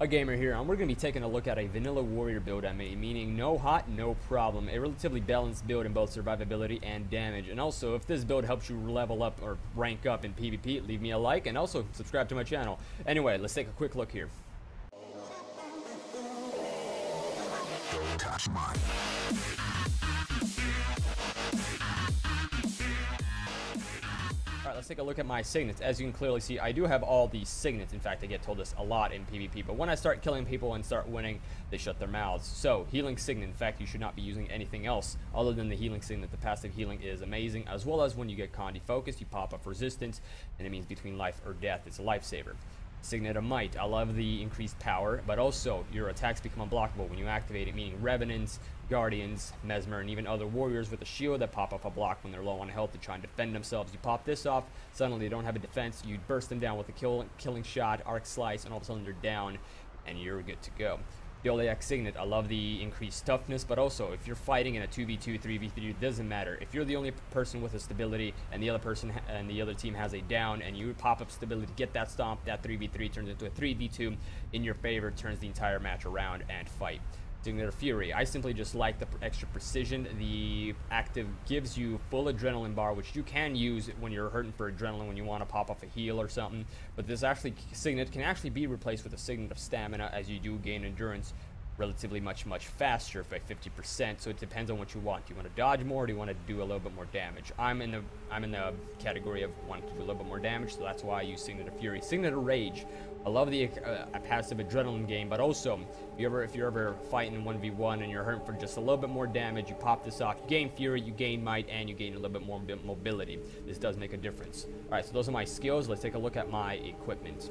AGamer here, and we're going to be taking a look at a vanilla warrior build I made, meaning no hot, no problem. A relatively balanced build in both survivability and damage. And also, if this build helps you level up or rank up in PvP, leave me a like and also subscribe to my channel. Anyway, let's take a quick look here. Don't touch mine. Alright, let's take a look at my signets. As you can clearly see, I do have all these signets. In fact, I get told this a lot in PvP. But when I start killing people and start winning, they shut their mouths. So, healing signet. In fact, you should not be using anything else other than the healing signet. The passive healing is amazing. As well as when you get Condi focused, you pop up resistance. And it means between life or death. It's a lifesaver. Signet of Might. I love the increased power, but also your attacks become unblockable when you activate it, meaning Revenants, Guardians, Mesmer, and even other warriors with a shield that pop up a block when they're low on health to try and defend themselves. You pop this off, suddenly they don't have a defense, you burst them down with a killing shot, arc slice, and all of a sudden they're down, and you're good to go. Doliac Signet, I love the increased toughness, but also if you're fighting in a 2v2, 3v3, it doesn't matter. If you're the only person with a stability and the other person and the other team has a down and you pop up stability, get that stomp, that 3v3 turns into a 3v2 in your favor, turns the entire match around and fight. Signet of Fury, I simply just like the extra precision. The active gives you full adrenaline bar, which you can use when you're hurting for adrenaline when you want to pop off a heal or something. But this signet can actually be replaced with a signet of stamina, as you do gain endurance relatively much faster by 50%. So it depends on what you want. Do you want to dodge more, or do you want to do a little bit more damage? I'm in the category of wanting to do a little bit more damage, so that's why I use Signet of Fury. Signet of Rage, I love the passive adrenaline game, but also if you're ever fighting 1v1 and you're hurting for just a little bit more damage, you pop this off, you gain Fury, you gain Might, and you gain a little bit more mobility. This does make a difference. Alright, so those are my skills. Let's take a look at my equipment.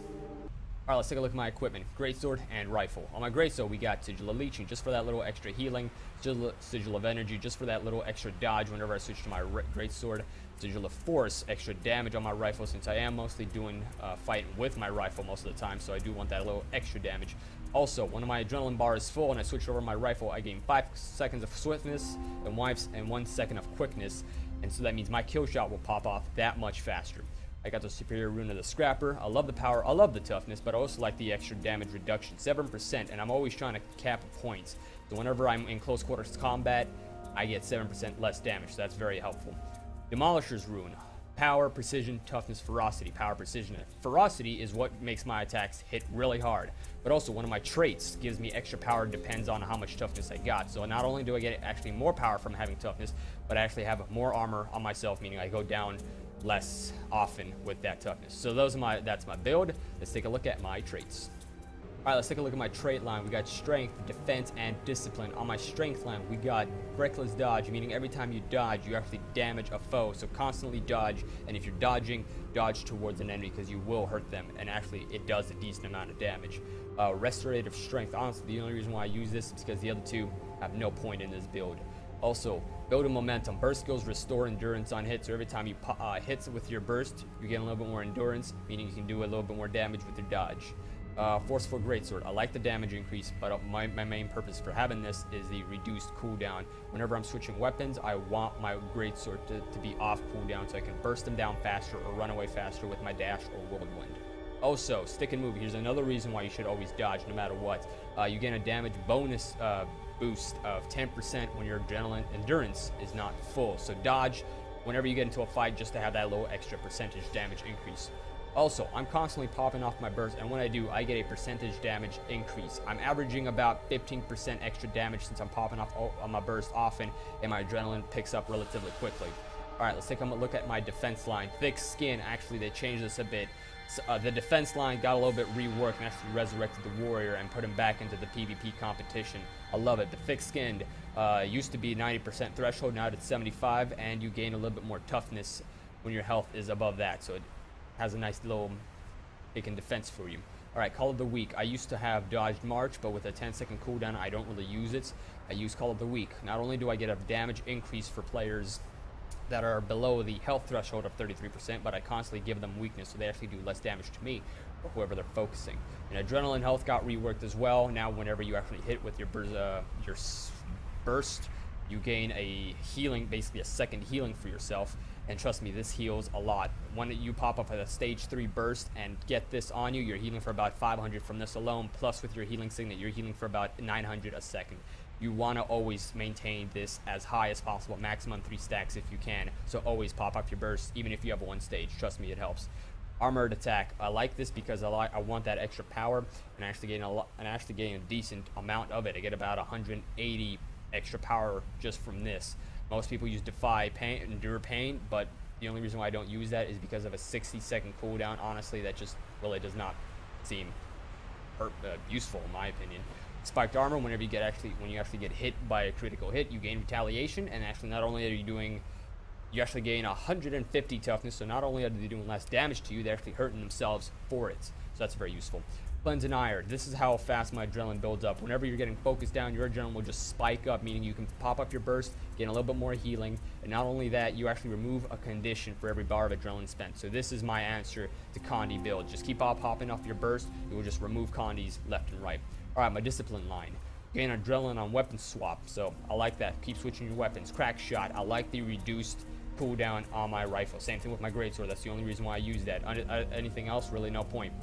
Alright, let's take a look at my equipment. Greatsword and rifle. On my greatsword, we got Sigil of Leeching, just for that little extra healing. Sigil of Energy, just for that little extra dodge whenever I switch to my greatsword. Sigil of Force, extra damage on my rifle, since I am mostly doing fighting with my rifle most of the time, so I do want that little extra damage. Also, when my adrenaline bar is full and I switch over my rifle, I gain 5 seconds of swiftness and 1 second of quickness, and so that means my kill shot will pop off that much faster. I got the superior rune of the Scrapper. I love the power, I love the toughness, but I also like the extra damage reduction, 7%, and I'm always trying to cap points. So whenever I'm in close quarters combat, I get 7% less damage, so that's very helpful. Demolisher's rune. Power, precision, toughness, ferocity. Power, precision, and ferocity is what makes my attacks hit really hard. But also, one of my traits gives me extra power, depends on how much toughness I got. So not only do I get actually more power from having toughness, but I actually have more armor on myself, meaning I go down less often with that toughness. So that's my build. Let's take a look at my traits. Alright, let's take a look at my trait line. We got strength, defense, and discipline. On my strength line, we got reckless dodge, meaning every time you dodge, you actually damage a foe. So constantly dodge, and if you're dodging, dodge towards an enemy because you will hurt them, and actually it does a decent amount of damage. Restorative strength. Honestly, the only reason why I use this is because the other two have no point in this build. Also, building momentum. Burst skills restore endurance on hits, so every time you hits with your burst, you get a little bit more endurance, meaning you can do a little bit more damage with your dodge. Forceful Greatsword. I like the damage increase, but my main purpose for having this is the reduced cooldown. Whenever I'm switching weapons, I want my Greatsword to be off cooldown so I can burst them down faster or run away faster with my dash or whirlwind. Also, stick and move. Here's another reason why you should always dodge no matter what. You gain a damage bonus boost of 10% when your adrenaline endurance is not full. So dodge whenever you get into a fight just to have that little extra percentage damage increase. Also, I'm constantly popping off my burst, and when I do, I get a percentage damage increase. I'm averaging about 15% extra damage since I'm popping off on my burst often, and my adrenaline picks up relatively quickly. Alright, let's take a look at my defense line. Thick Skin, actually they changed this a bit. So, the defense line got a little bit reworked and actually resurrected the warrior and put him back into the PvP competition. I love it. The Thick Skinned used to be 90% threshold, now it's 75, and you gain a little bit more toughness when your health is above that. So it has a nice little taken defense for you. Alright, Call of the Week. I used to have Dodged March, but with a 10-second cooldown, I don't really use it. I use Call of the Week. Not only do I get a damage increase for players that are below the health threshold of 33%, but I constantly give them weakness, so they actually do less damage to me or whoever they're focusing. And adrenaline health got reworked as well. Now whenever you actually hit with your burst, you gain a healing, basically a second healing for yourself, And trust me, this heals a lot. When you pop up at a stage 3 burst and get this on you, you're healing for about 500 from this alone. Plus with your healing signet, you're healing for about 900 a second. You want to always maintain this as high as possible, maximum 3 stacks if you can. So always pop up your burst, even if you have 1 stage. Trust me, it helps. Armored attack. I like this because I want that extra power and actually getting a decent amount of it. I get about 180 extra power just from this. Most people use Defy Pain, Endure Pain, but the only reason why I don't use that is because of a 60-second cooldown. Honestly, that just really does not seem useful in my opinion. Spiked armor. When you actually get hit by a critical hit, you gain retaliation, and actually not only are you actually gain 150 toughness. So not only are they doing less damage to you, they're actually hurting themselves for it. So that's very useful. Cleanse and Ire. This is how fast my adrenaline builds up. Whenever you're getting focused down, your adrenaline will just spike up, meaning you can pop up your burst, gain a little bit more healing, and not only that, you actually remove a condition for every bar of adrenaline spent. So this is my answer to Condi build. Just keep popping off your burst. You will just remove Condis left and right. All right, my discipline line. Gain adrenaline on weapon swap. So I like that. Keep switching your weapons. Crack shot. I like the reduced cooldown on my rifle. Same thing with my greatsword. That's the only reason why I use that. Anything else, really no point.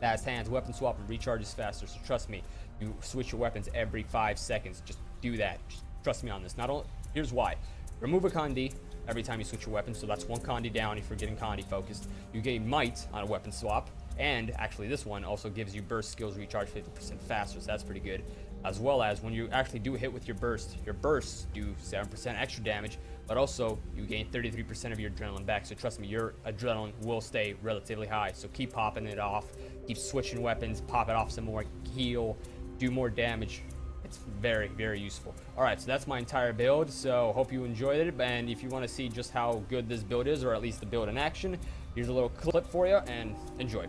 Fast hands, weapon swap, and recharges faster. So trust me, you switch your weapons every 5 seconds. Just do that. Just trust me on this. Here's why. Remove a Condi every time you switch your weapon. So that's 1 Condi down if you're getting Condi focused. You gain might on a weapon swap. And actually this one also gives you burst skills recharge 50% faster. So that's pretty good. As well as when you actually do hit with your bursts do 7% extra damage, but also you gain 33% of your adrenaline back. So trust me, your adrenaline will stay relatively high. So keep popping it off, keep switching weapons, pop it off some more, heal, do more damage. It's very, very useful. All right, so that's my entire build. So hope you enjoyed it. And if you want to see just how good this build is, or at least the build in action, here's a little clip for you, and enjoy.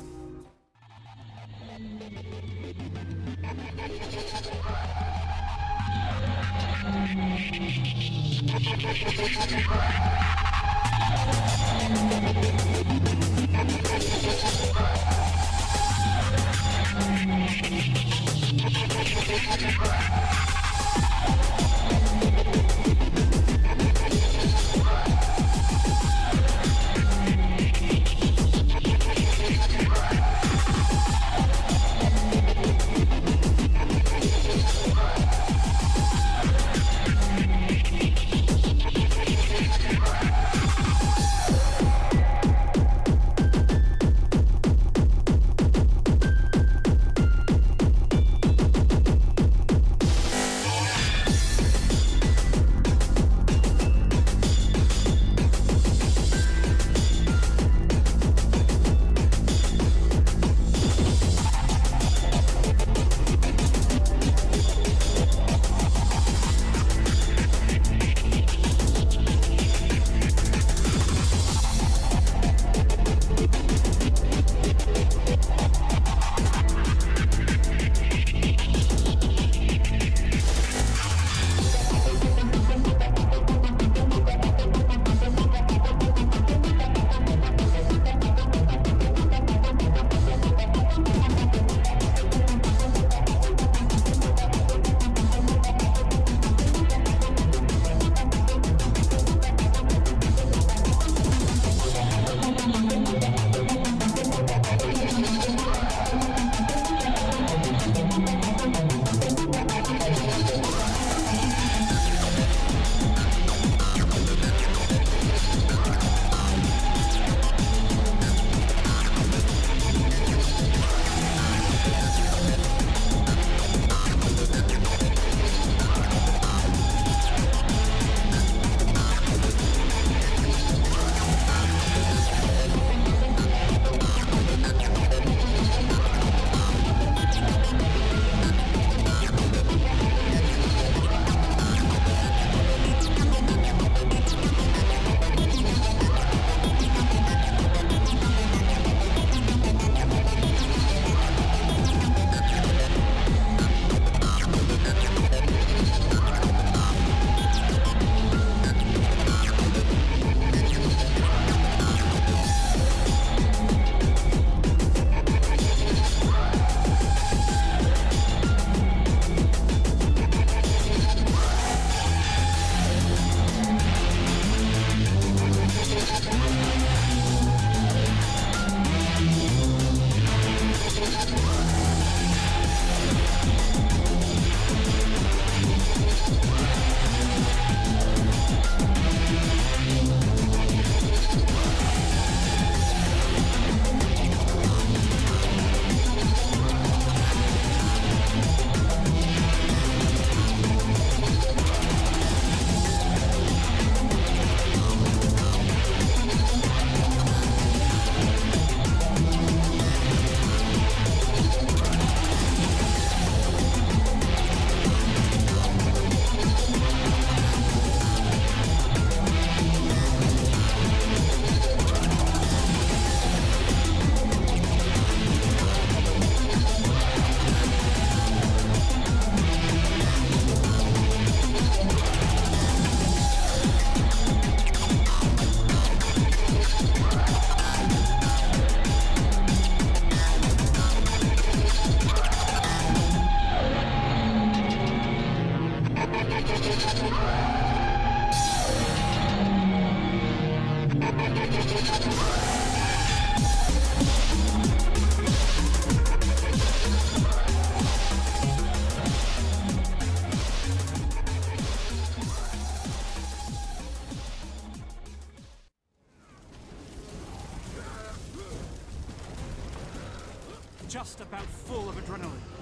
Just about full of adrenaline.